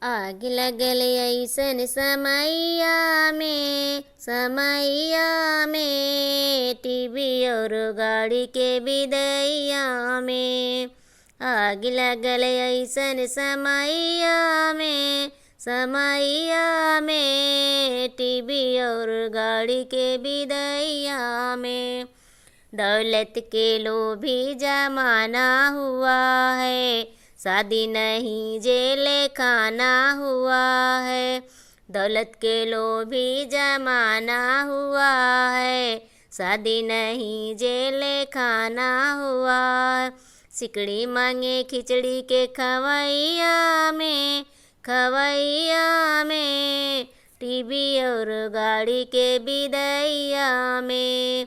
आग लगल ऐसन समैया में टीवी और गाड़ी के विदैया में। आग लगल ऐसन समैया में टीवी और गाड़ी के विदैया में। दौलत के लोभी जमाना हुआ है, शादी नहीं जेल खाना हुआ है। दौलत के लोभी जमाना हुआ है, शादी नहीं जेल खाना हुआ है। सिकड़ी मांगे खिचड़ी के खवैया में टीवी और गाड़ी के विदैया में।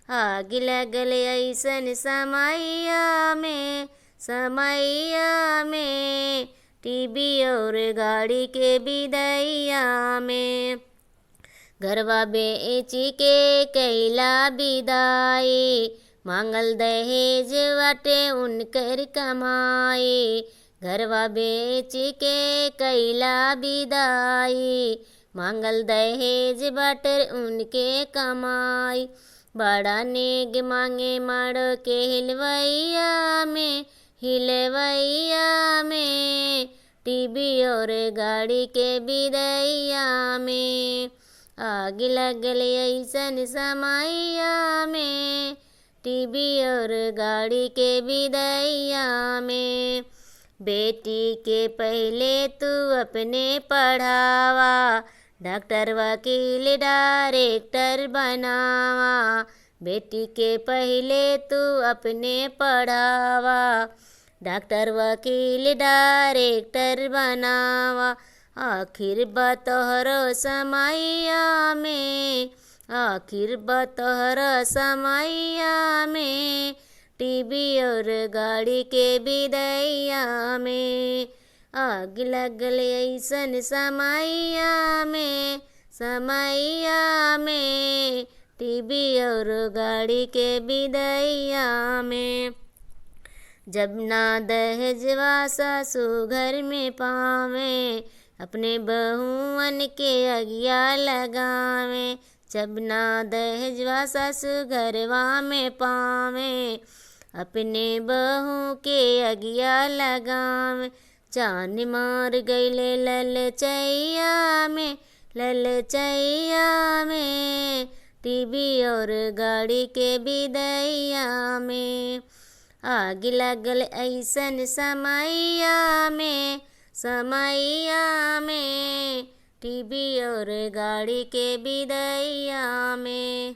आग लगल ऐसन समैया में टीवी और गाड़ी के विदैया में। घरवा बेची के कैला विदाई, मांगल दहेज बाटे उनकर कमाई। घरवा बेची के कैला विदाई, मांगल दहेज बाटे उनके कमाई। बड़ा नेग मांगे माड़ो के हिलवैया में टीवी और गाड़ी के विदैया में। आग लगल ऐसन समैया में टीवी और गाड़ी के विदैया में। बेटी के पहले तू अपने पढ़ावा, डॉक्टर वकील डायरेक्टर बनावा। बेटी के पहले तू अपने पढ़ावा, डॉक्टर वकील डायरेक्टर बनावा। आखिर बतोहरो समैया में टीवी और गाड़ी के विदैया में। आग लगल ऐसन समैया में टीवी और गाड़ी के विदैया में। जब ना दहेजवा सासू घर में पावे, अपने बहुअन के अगिया लगावे। जब ना दहेजवा सासू घरवा में पावे, अपने बहू के अगिया लगावे। जान मार गईले ललचैया में टीवी और गाड़ी के विदैया में। आग लगल ऐसन समैया में टीवी और गाड़ी के विदैया में।